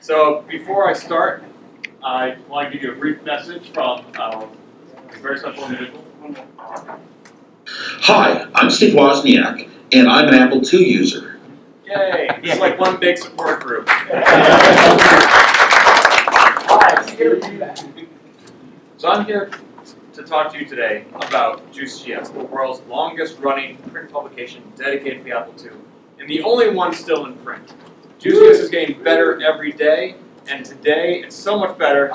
So before I start, I want to give you a brief message from a very special individual. Hi, I'm Steve Wozniak, and I'm an Apple II user. Yay! It's like one big support group. So I'm here to talk to you today about Juiced.GS, the world's longest running print publication dedicated to the Apple II, and the only one still in print. Juiced.GS is getting better every day, and today it's so much better.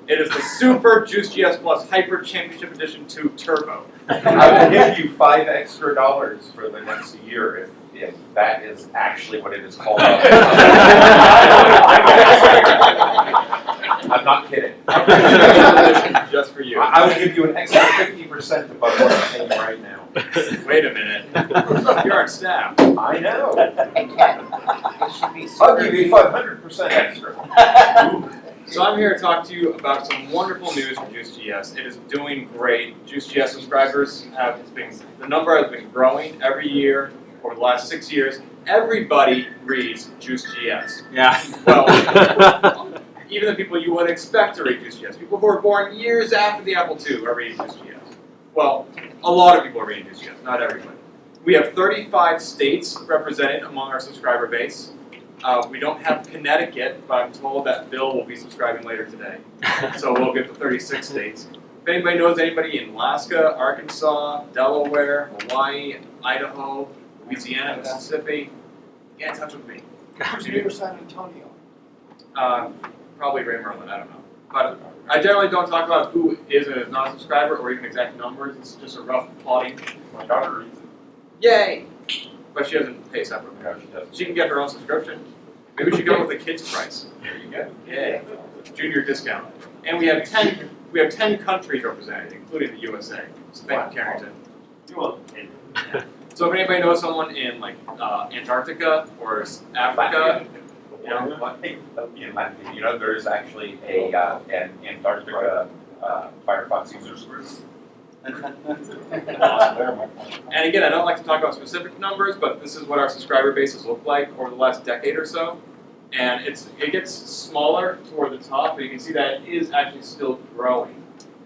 It is the Super Juiced.GS Plus Hyper Championship Edition 2 Turbo. I will give you $5 extra for the next year if that is actually what it is called. I'm not kidding. Just for you. I will give you an extra 50% above what I'm paying right now. Wait a minute. You're on staff. I know. I'll give you 500% extra. So I'm here to talk to you about some wonderful news for Juiced.GS. It is doing great. Juiced.GS subscribers the number has been growing every year over the last 6 years. Everybody reads Juiced.GS. Yeah. Well, even the people you would expect to read Juiced.GS. People who were born years after the Apple II are reading Juiced.GS. Well, a lot of people are reading Juiced.GS, not everybody. We have 35 states represented among our subscriber base. We don't have Connecticut, but I'm told that Bill will be subscribing later today. So we'll get to 36 states. If anybody knows anybody in Alaska, Arkansas, Delaware, Hawaii, Idaho, Louisiana, Mississippi, get in touch with me. Near San Antonio. Probably Ray Merlin, I don't know. But I generally don't talk about who is and is not a subscriber or even exact numbers. It's just a rough plotting. My daughter reads it. Yay! But she doesn't pay separately. No, she doesn't. She can get her own subscription. Maybe we should go with the kids' price. There you go. Yeah, junior discount. And we have 10 countries represented, including the USA. So thank you, Carrington. You're welcome. So if anybody knows someone in like Antarctica or Africa, You know, there's actually an Antarctica Firefox users group. and again, I don't like to talk about specific numbers, but this is what our subscriber bases look like over the last decade or so. And it gets smaller toward the top, but you can see that it is actually still growing.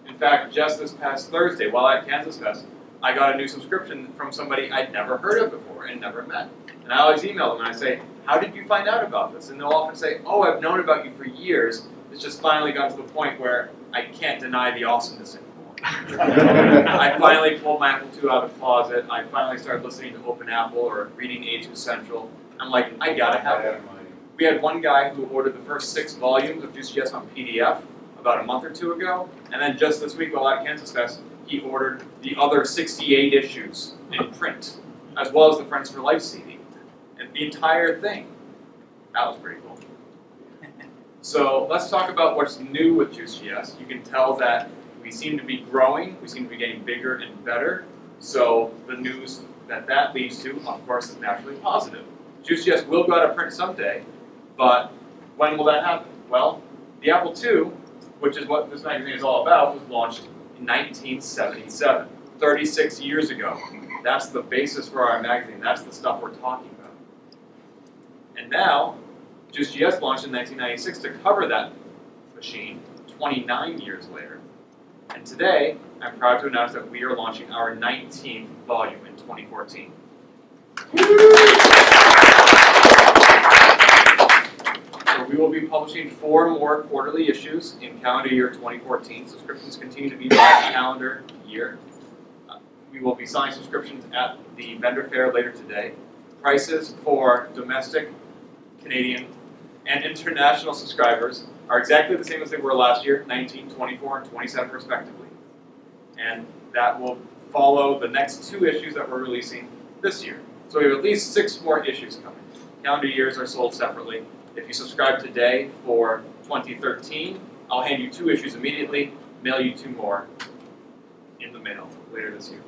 In fact, just this past Thursday, while at KansasFest, I got a new subscription from somebody I'd never heard of before and never met. And I always email them and I say, how did you find out about this? And they'll often say, oh, I've known about you for years. It's just finally got to the point where I can't deny the awesomeness anymore. I finally pulled my Apple II out of the closet. I finally started listening to Open Apple or reading A2 Central. I'm like, I gotta have it. We had one guy who ordered the first 6 volumes of Juiced.GS on PDF about a month or 2 ago. And then just this week while at KansasFest, he ordered the other 68 issues in print, as well as the Friends for Life CD. And the entire thing. That was pretty cool. So let's talk about what's new with Juiced.GS. You can tell that we seem to be growing, we seem to be getting bigger and better. So the news that leads to, of course, is naturally positive. Juiced.GS will go out of print someday, but when will that happen? Well, the Apple II, which is what this magazine is all about, was launched in 1977, 36 years ago. That's the basis for our magazine. That's the stuff we're talking about. And now, Juiced.GS launched in 1996 to cover that machine 29 years later. And today, I'm proud to announce that we are launching our 19th volume in 2014. So we will be publishing 4 more quarterly issues in calendar year 2014. Subscriptions continue to be by calendar year. We will be selling subscriptions at the vendor fair later today. Prices for domestic, Canadian, and international subscribers are exactly the same as they were last year, 19, 24, and 27 respectively. And that will follow the next 2 issues that we're releasing this year. So we have at least 6 more issues coming. Calendar years are sold separately. If you subscribe today for 2013, I'll hand you 2 issues immediately, mail you 2 more in the mail later this year.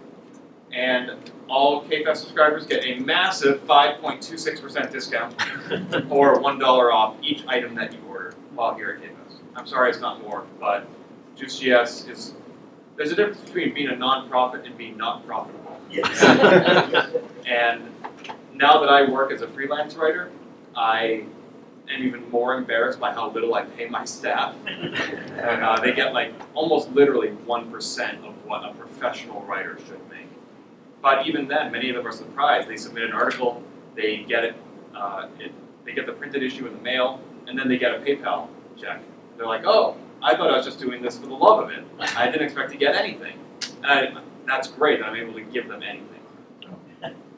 And all KFest subscribers get a massive 5.26% discount or $1 off each item that you order while here at KFest. I'm sorry it's not more, but Juiced.GS is, there's a difference between being a non-profit and being not profitable. Yes. And now that I work as a freelance writer, I am even more embarrassed by how little I pay my staff. They get like almost literally 1% of what a professional writer should make. But even then, many of them are surprised. They submit an article, they get it, they get the printed issue in the mail, and then they get a PayPal check. They're like, oh, I thought I was just doing this for the love of it. I didn't expect to get anything. And that's great that I'm able to give them anything.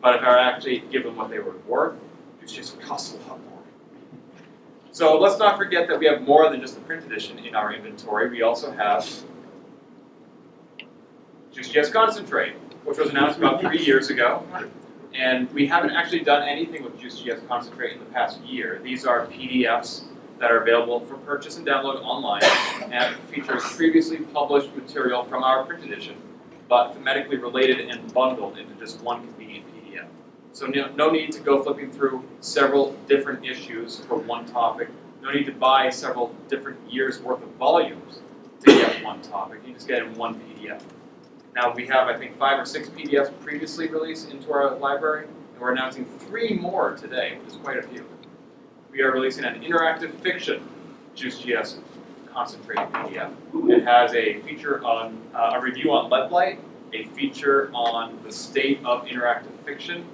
But if I actually give them what they were worth, it just costs a lot more. So let's not forget that we have more than just the print edition in our inventory. We also have Juiced.GS Concentrate, which was announced about 3 years ago. And we haven't actually done anything with Juiced.GS Concentrate in the past year. These are PDFs that are available for purchase and download online and features previously published material from our print edition, but thematically related and bundled into just one convenient PDF. So no need to go flipping through several different issues for one topic. No need to buy several different years' worth of volumes to get one topic. You just get it in one PDF. Now we have, I think, 5 or 6 PDFs previously released into our library, and we're announcing 3 more today, which is quite a few. We are releasing an interactive fiction Juiced.GS Concentrate PDF. It has a feature on a review on lead light, a feature on the state of interactive fiction.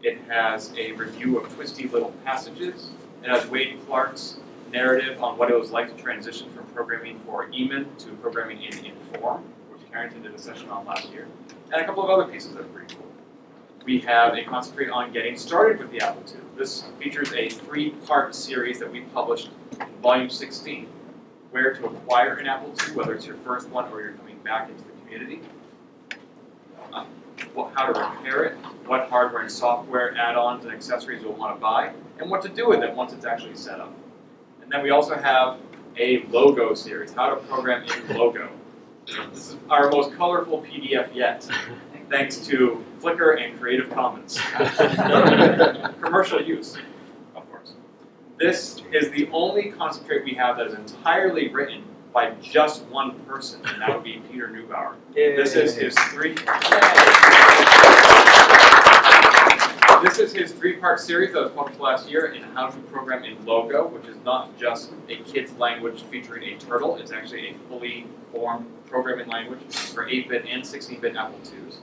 It has a review of Twisty Little Passages. It has Wade Clark's narrative on what it was like to transition from programming for Eamon to programming in Inform, which Carrington did a session on last year, and a couple of other pieces that are pretty cool. We have a concentrate on getting started with the Apple II. This features a 3-part series that we published in Volume 16, where to acquire an Apple II, whether it's your first one or you're coming back into the community, how to repair it, what hardware and software add-ons and accessories you'll want to buy, and what to do with it once it's actually set up. And then we also have a logo series, how to program in Logo. This is our most colorful PDF yet, thanks to Flickr and Creative Commons. Commercial use, of course. This is the only concentrate we have that is entirely written by just one person, and that would be Peter Neubauer. This is his 3-part series that was published last year in how to program in Logo, which is not just a kid's language featuring a turtle. It's actually a fully formed programming language for 8-bit and 16-bit Apple IIs.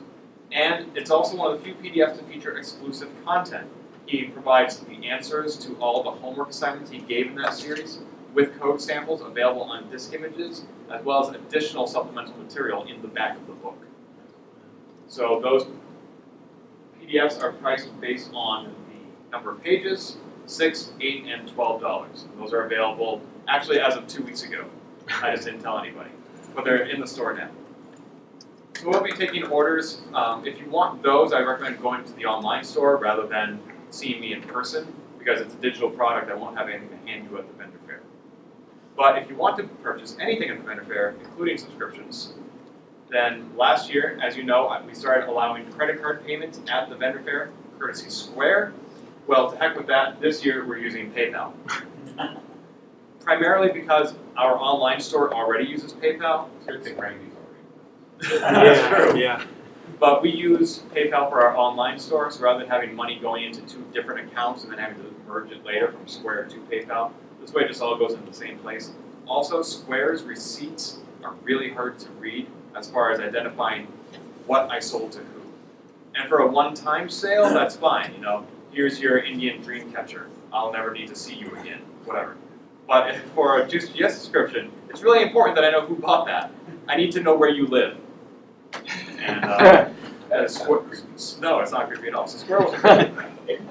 And it's also one of the few PDFs to feature exclusive content. He provides the answers to all the homework assignments he gave in that series, with code samples available on disk images, as well as additional supplemental material in the back of the book. So those PDFs are priced based on the number of pages, $6, $8, and $12. Those are available actually as of 2 weeks ago. I just didn't tell anybody, but they're in the store now. So we'll be taking orders. If you want those, I recommend going to the online store rather than seeing me in person, because it's a digital product. I won't have anything to hand you at the vendor fair. But if you want to purchase anything at the vendor fair, including subscriptions, then last year, as you know, we started allowing credit card payments at the vendor fair, courtesy Square. Well, to heck with that, this year we're using PayPal. Primarily because our online store already uses PayPal. Good thing Randy's That's true. Yeah. But we use PayPal for our online store, so rather than having money going into 2 different accounts and then having to merge it later from Square to PayPal, this way it just all goes into the same place. Also, Square's receipts are really hard to read as far as identifying what I sold to who. And for a one-time sale, that's fine. You know, here's your Indian dream catcher. I'll never need to see you again, whatever. But for a Juiced.GS subscription, it's really important that I know who bought that. I need to know where you live. And no, it's not creepy at all. So Square wasn't creepy.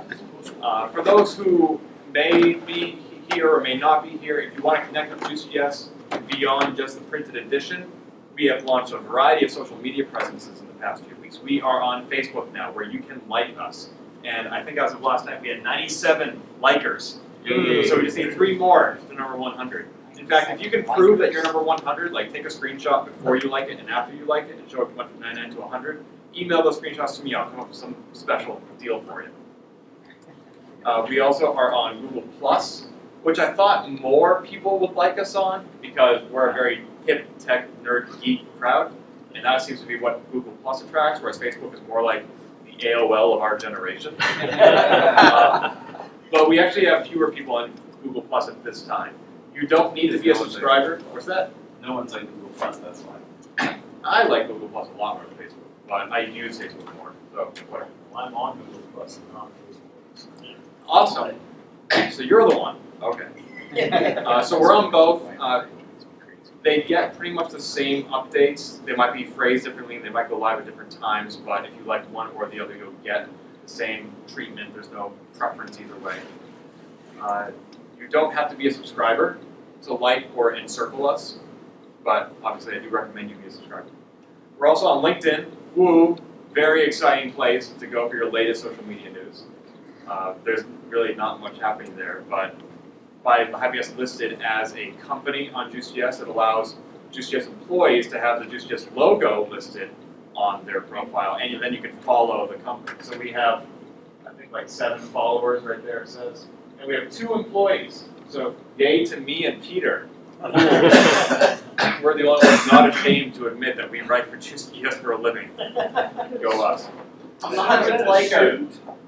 For those who may be here or may not be here, if you want to connect with Juiced.GS beyond just the printed edition, we have launched a variety of social media presences in the past few weeks. We are on Facebook now, where you can like us. And I think as of last night, we had 97 likers. So we just need 3 more to number 100. In fact, if you can prove that you're number 100, like take a screenshot before you like it and after you like it, and show it went from 99 to 100, email those screenshots to me. I'll come up with some special deal for you. We also are on Google+, which I thought more people would like us on because we're a very hip, tech, nerd, geek crowd, and that seems to be what Google+ attracts, whereas Facebook is more like the AOL of our generation. But we actually have fewer people on Google Plus at this time. You don't need to be a subscriber. What's that? No one's like Google Plus, that's why. I like Google Plus a lot more than Facebook, but I use Facebook more. So whatever. Well, I'm on Google Plus and not Facebook. Awesome. So you're the one. Okay. So we're on both. They get pretty much the same updates. They might be phrased differently. They might go live at different times. But if you like one or the other, you'll get the same treatment. There's no preference either way. You don't have to be a subscriber to like or encircle us. But obviously, I do recommend you be a subscriber. We're also on LinkedIn. Woo! Very exciting place to go for your latest social media news. There's really not much happening there, but by having us listed as a company on Juiced.GS, it allows Juiced.GS employees to have the Juiced.GS logo listed on their profile, and then you can follow the company. So we have, I think, like 7 followers right there, it says. And we have 2 employees. So yay to me and Peter. We're the only ones not ashamed to admit that we write for Juiced.GS for a living. Go us. I'm the 100th liker.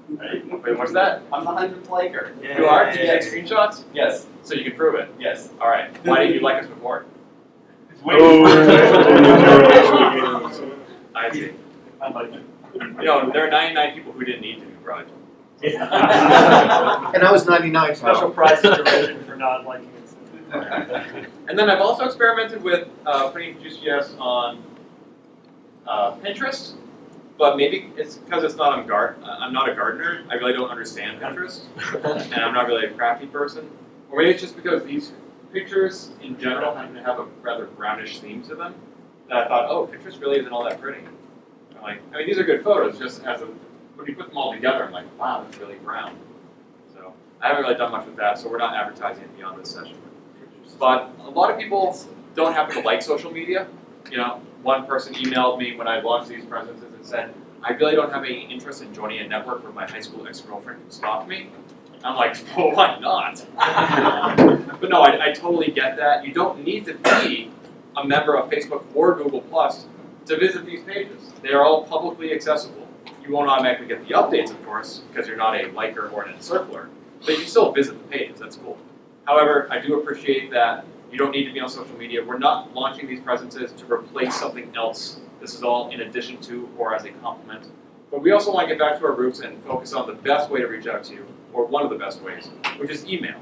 Wait, what's that? I'm the 100th liker. You are? Did you take screenshots? Yes, So you can prove it. yes. All right. Why didn't you like us before? I see. I like it. You know, there are 99 people who didn't need to be bribed. And I was 99. Special prize situation for not liking it. And then I've also experimented with putting Juiced.GS on Pinterest, but maybe it's because it's not on I'm not a gardener. I really don't understand Pinterest, and I'm not really a crafty person. Or maybe it's just because these pictures in general happen to have a rather brownish theme to them that I thought, oh, Pinterest really isn't all that pretty. I'm like, I mean, these are good photos. Just as when you put them all together, I'm like, wow, that's really brown. So I haven't really done much with that. So we're not advertising it beyond this session. But a lot of people don't happen to like social media. You know, one person emailed me when I launched these presences and said, I really don't have any interest in joining a network where my high school ex-girlfriend can stalk me. I'm like, well, why not? But no, I totally get that. You don't need to be a member of Facebook or Google Plus to visit these pages. They are all publicly accessible. You won't automatically get the updates, of course, because you're not a liker or an encircler, but you can still visit the pages. That's cool. However, I do appreciate that you don't need to be on social media. We're not launching these presences to replace something else. This is all in addition to or as a complement. But we also want to get back to our roots and focus on the best way to reach out to you, or one of the best ways, which is email.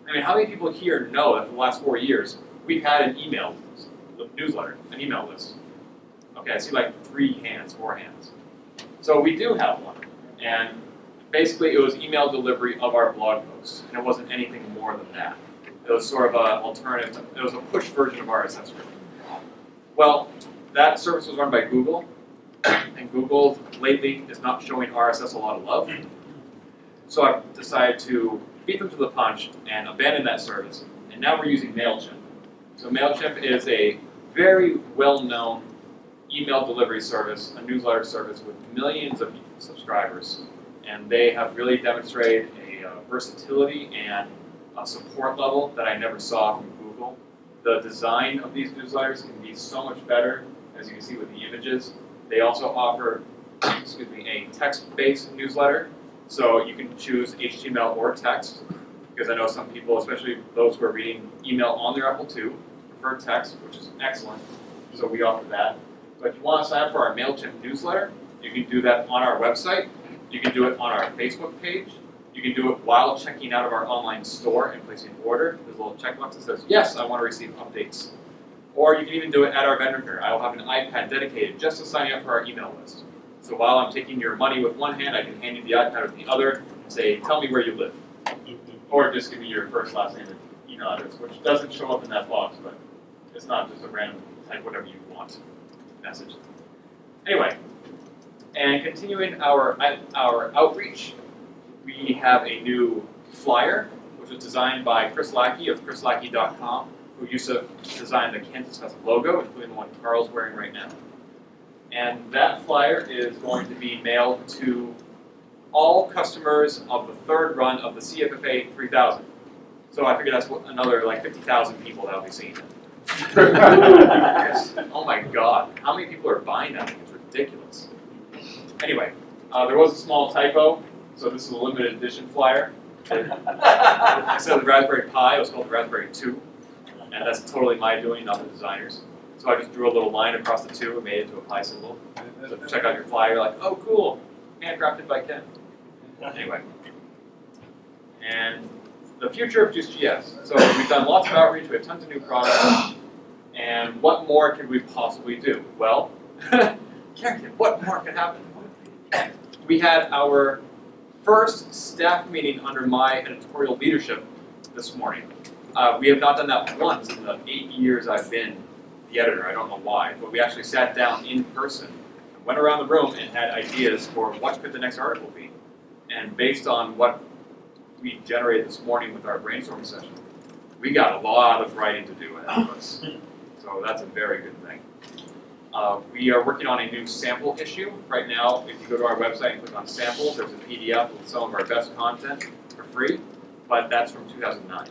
I mean, how many people here know that for the last 4 years, we've had an email newsletter, an email list? Okay, I see like 3 hands, 4 hands. So we do have one. And basically, it was email delivery of our blog posts, and it wasn't anything more than that. It was sort of an alternative. It was a push version of RSS. Well, that service was run by Google, and Google lately is not showing RSS a lot of love. So I've decided to beat them to the punch and abandon that service, and now we're using MailChimp. So MailChimp is a very well-known email delivery service, a newsletter service with millions of subscribers. And they have really demonstrated a versatility and a support level that I never saw from Google. The design of these newsletters can be so much better, as you can see with the images. They also offer, excuse me, a text-based newsletter, so you can choose HTML or text, because I know some people, especially those who are reading email on their Apple II, prefer text, which is excellent, so we offer that. But if you want to sign up for our MailChimp newsletter, you can do that on our website. You can do it on our Facebook page. You can do it while checking out of our online store and placing an order. There's a little checkbox that says, yes, I want to receive updates. Or you can even do it at our vendor fair. I will have an iPad dedicated just to signing up for our email list. So while I'm taking your money with one hand, I can hand you the iPad with the other and say, tell me where you live. Or just give me your first, last name, and email address, which doesn't show up in that box, but it's not just a random type whatever you want message. Anyway. And continuing our outreach, we have a new flyer, which was designed by Chris Lackey of chrislackey.com, who used to design the KansasFest logo, including the one Carl's wearing right now. And that flyer is going to be mailed to all customers of the 3rd run of the CFFA 3000. So I figure that's another like 50,000 people that will be seeing it. Oh my God, how many people are buying that? It's ridiculous. Anyway, there was a small typo, so this is a limited edition flyer. Instead of the Raspberry Pi, it was called the Raspberry 2. And that's totally my doing, not the designers. So I just drew a little line across the 2 and made it into a Pi symbol. So check out your flyer, like, oh cool, handcrafted by Ken. Anyway. And the future of Juiced.GS. So we've done lots of outreach, we have tons of new products. And what more could we possibly do? Well, Carrington, what more could happen? We had our first staff meeting under my editorial leadership this morning. We have not done that once in the 8 years I've been the editor. I don't know why, but we actually sat down in person, went around the room and had ideas for what could the next article be. And based on what we generated this morning with our brainstorming session, we got a lot of writing to do ahead of us. So that's a very good thing. We are working on a new sample issue. Right now, if you go to our website and click on samples, there's a PDF with some of our best content for free, but that's from 2009,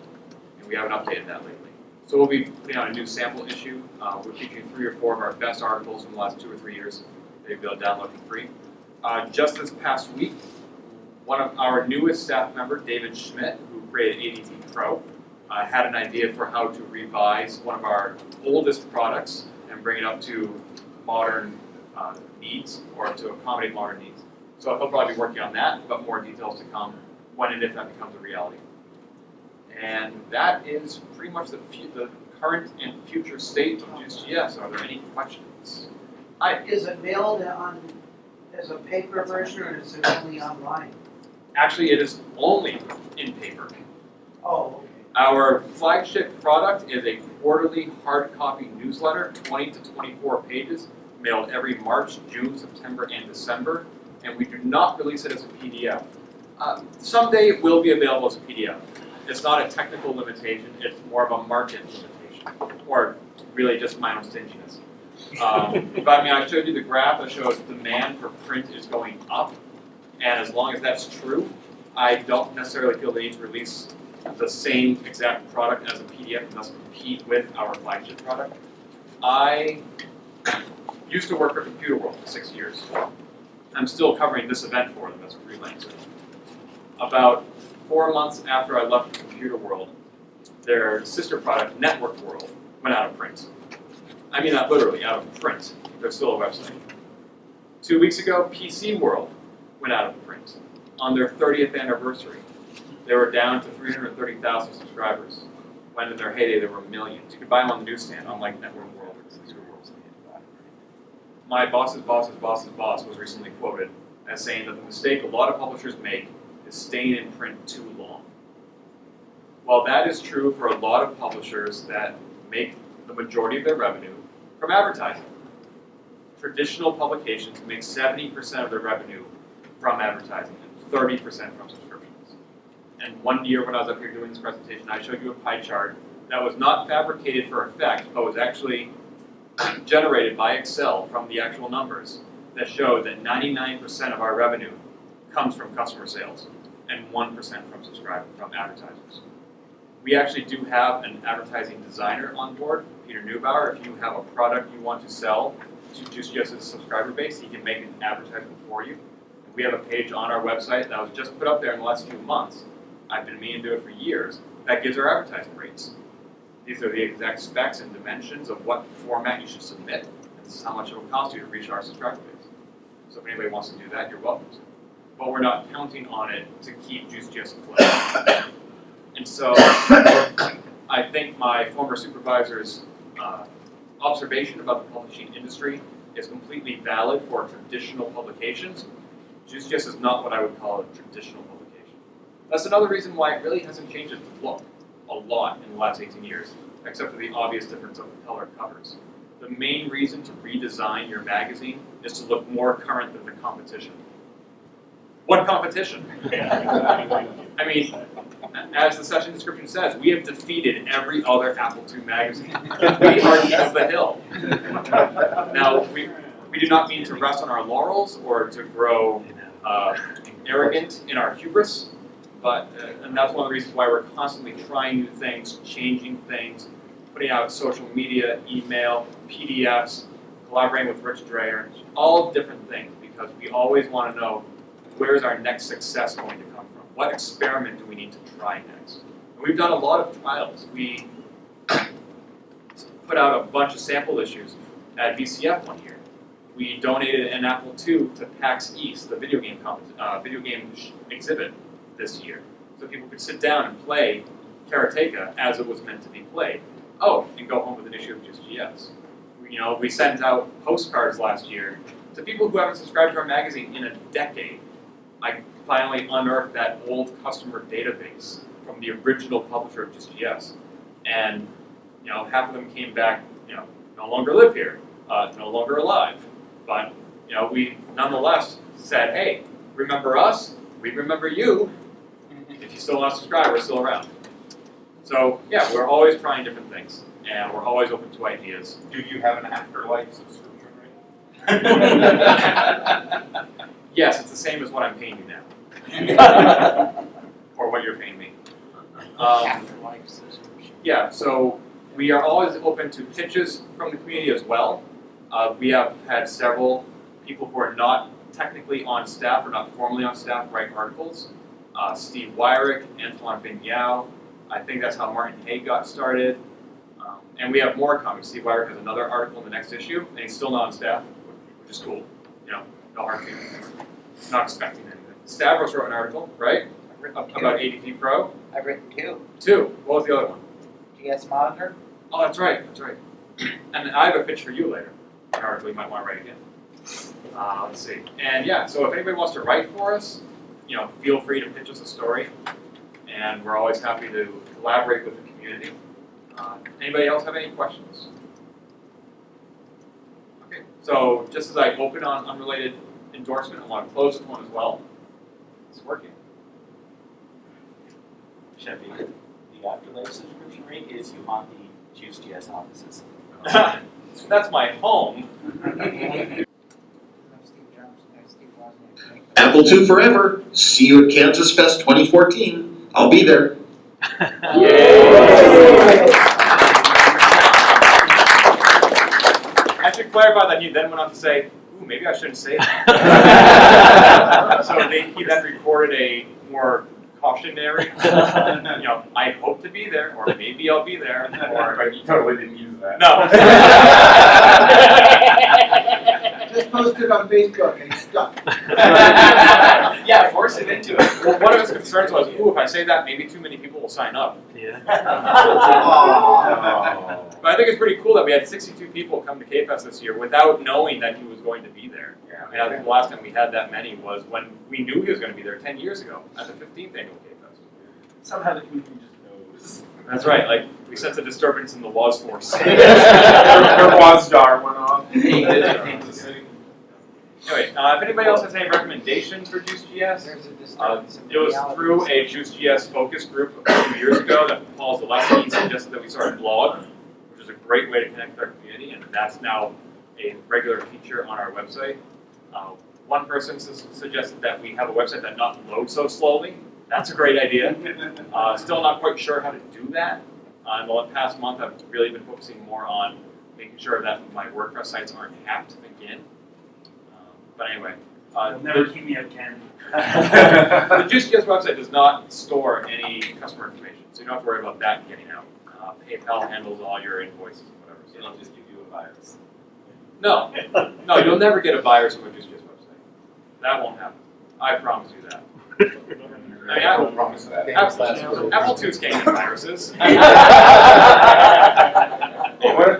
and we haven't updated that lately. So we'll be putting out a new sample issue. We're featuring 3 or 4 of our best articles from the last 2 or 3 years that you'll be able to download for free. Just this past week, one of our newest staff member, David Schmidt, who created ADT Pro, had an idea for how to revise one of our oldest products and bring it up to modern needs, or to accommodate modern needs. So he'll probably be working on that, but more details to come when and if that becomes a reality. And that is pretty much the current and future state of Juiced.GS. Are there any questions? Hi. Is it mailed on as a paper version or is it only online? Actually, it is only in paper. Oh, okay. Our flagship product is a quarterly hard copy newsletter, 20 to 24 pages, mailed every March, June, September, and December, and we do not release it as a PDF. Someday it will be available as a PDF. It's not a technical limitation, it's more of a market limitation, or really just my own stinginess. But I mean, I showed you the graph that shows demand for print is going up, and as long as that's true, I don't necessarily feel the need to release the same exact product as a PDF and thus compete with our flagship product. I used to work for Computer World for 6 years. I'm still covering this event for them as a freelancer. About 4 months after I left Computer World, their sister product, Network World, went out of print. I mean that literally, out of print. There's still a website. 2 weeks ago, PC World went out of print on their 30th anniversary. They were down to 330,000 subscribers, when in their heyday there were millions. You could buy them on the newsstand, unlike Network World or Computer World. My boss's boss's boss's boss was recently quoted as saying that the mistake a lot of publishers make is staying in print too long. While that is true for a lot of publishers that make the majority of their revenue from advertising, traditional publications make 70% of their revenue from advertising and 30% from subscriptions. And one year when I was up here doing this presentation, I showed you a pie chart that was not fabricated for effect, but was actually generated by Excel from the actual numbers that showed that 99% of our revenue comes from customer sales and 1% from advertisers. We actually do have an advertising designer on board, Peter Neubauer. If you have a product you want to sell to Juiced.GS's subscriber base, he can make an advertisement for you. And we have a page on our website that was just put up there in the last few months. I've been meaning to do it for years. That gives our advertising rates. These are the exact specs and dimensions of what format you should submit. And this is how much it will cost you to reach our subscriber base. So if anybody wants to do that, you're welcome to. But we're not counting on it to keep Juiced.GS afloat. And so I think my former supervisor's observation about the publishing industry is completely valid for traditional publications. Juiced.GS is not what I would call a traditional publication. That's another reason why it really hasn't changed its look a lot in the last 18 years, except for the obvious difference of the color covers. The main reason to redesign your magazine is to look more current than the competition. What competition? I mean, as the session description says, we have defeated every other Apple II magazine. We are king of the hill. Now, we do not mean to rest on our laurels or to grow arrogant in our hubris, but and that's one of the reasons why we're constantly trying new things, changing things, putting out social media, email, PDFs, collaborating with Rich Dreyer, all different things, because we always want to know where's our next success going to come from. what experiment do we need to try next? And we've done a lot of trials. We put out a bunch of sample issues at VCF one year. We donated an Apple II to PAX East, the video game exhibit this year, so people could sit down and play Karateka as it was meant to be played. Oh, and go home with an issue of Juiced.GS. We sent out postcards last year to people who haven't subscribed to our magazine in a decade. I finally unearthed that old customer database from the original publisher of Juiced.GS, and half of them came back, no longer live here, no longer alive, but we nonetheless said, hey, remember us? We remember you. If you still not subscribed, we're still around. So yeah, we're always trying different things, and we're always open to ideas. Do you have an afterlife subscription rate? Yes, it's the same as what I'm paying you now, or what you're paying me. Afterlife subscription. Yeah, so we are always open to pitches from the community as well. We have had several people who are not technically on staff or not formally on staff write articles. Steve Wyrick, Antoine Vignau. I think that's how Martin Haig got started. And we have more coming. Steve Wyrick has another article in the next issue, and he's still not on staff, which is cool. No hard feelings. Not expecting anything. Stavros wrote an article, right? About ADP Pro. I've written two. What was the other one? GS Monitor. Oh, that's right. And I have a pitch for you later. An article you might want to write again. Let's see. And yeah, so if anybody wants to write for us, feel free to pitch us a story. And we're always happy to collaborate with the community. Anybody else have any questions? Okay, so just as I open on unrelated endorsement, I want to close this one as well. It's working. Chevy, the afterlife subscription rate is you haunt the Juiced.GS offices. That's my home. Apple II forever. See you at KansasFest 2014. I'll be there. Yay! I should clarify that he then went on to say, ooh, maybe I shouldn't say that. So he then recorded a more cautionary, I hope to be there, or maybe I'll be there, or... But you totally didn't use that. No. Just posted on Facebook and he's stuck. Yeah, force him into it. Well, one of his concerns was, ooh, if I say that, maybe too many people will sign up. Yeah. But I think it's pretty cool that we had 62 people come to KFest this year without knowing that he was going to be there. Yeah. And I think the last time we had that many was when we knew he was going to be there 10 years ago at the 15th annual KFest. Somehow the community just knows. That's right, like we sense a disturbance in the laws force. Your WASDAR went off. Anyway, if anybody else has any recommendations for Juiced.GS, There's a disturbance in it was reality. through a Juiced.GS focus group a few years ago that Paul Zaleski suggested that we start a blog, which is a great way to connect with our community, and that's now a regular feature on our website. One person suggested that we have a website that not load so slowly. That's a great idea. Still not quite sure how to do that. In the past month, I've really been focusing more on making sure that my WordPress sites aren't hacked again. But anyway, You'll never keep me at Ken. the Juiced.GS website does not store any customer information, so you don't have to worry about that getting out. PayPal handles all your invoices and whatever. So It'll just give you a virus. no, you'll never get a virus from a Juiced.GS website. That won't happen. I promise you that. I mean, I don't promise that. Apple II's can't get viruses. Hey,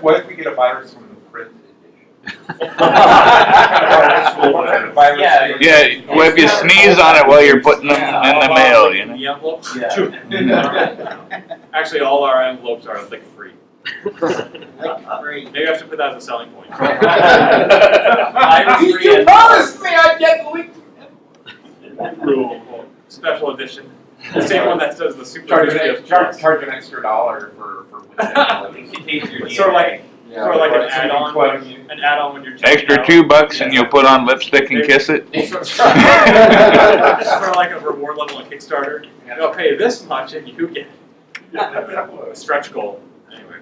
what if we get a virus from the print edition? Yeah, well, if you sneeze on it while you're putting them in the mail, you know. The envelope? Yeah. Actually, all our envelopes are lick free. Like free. Maybe I should put that as a selling point. You promised me I'd get the link. Special edition. The same one that says the super Charge an extra $1 for Sort of like an add-on when you're checking Extra out. $2 and you'll put on lipstick and kiss it. Sort of like a reward level on Kickstarter. You'll pay this much and you get a stretch goal. Anyway,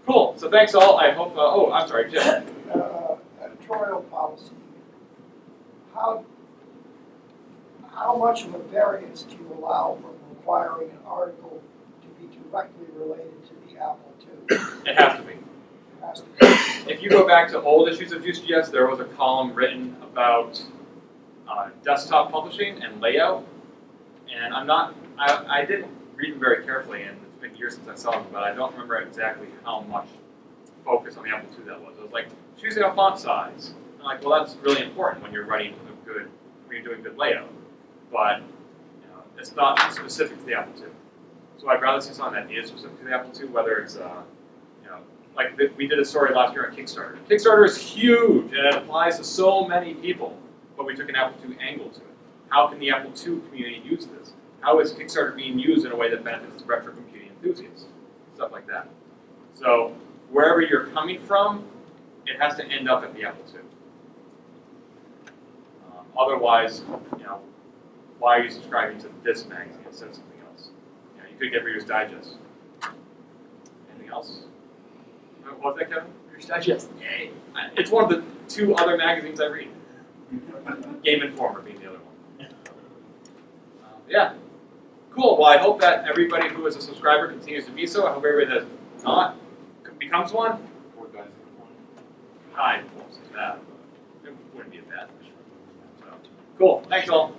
cool. So thanks all. I hope. Oh, I'm sorry, Jim. Editorial policy. How how much of a variance do you allow from requiring an article to be directly related to the Apple II? It has to be. It has to be. If you go back to old issues of Juiced.GS, there was a column written about desktop publishing and layout. And I didn't read them very carefully, and it's been years since I saw them, but I don't remember exactly how much focus on the Apple II that was. It was like choosing a font size. And like, well, that's really important when you're writing when you're doing good layout. But it's not specific to the Apple II. So I'd rather see something that is specific to the Apple II, whether it's like we did a story last year on Kickstarter. Kickstarter is huge and it applies to so many people, but we took an Apple II angle to it. How can the Apple II community use this? How is Kickstarter being used in a way that benefits retro computing enthusiasts? Stuff like that. So wherever you're coming from, it has to end up at the Apple II. Otherwise, why are you subscribing to this magazine instead of something else? You could get Reader's Digest. Anything else? What was that, Kevin? Reader's Digest. Yay! It's one of the 2 other magazines I read. Game Informer being the other one. Yeah. Cool. Well, I hope that everybody who is a subscriber continues to be so. I hope everybody that's not becomes one. I won't say that, but it wouldn't be a bad thing. So, cool. Thanks all.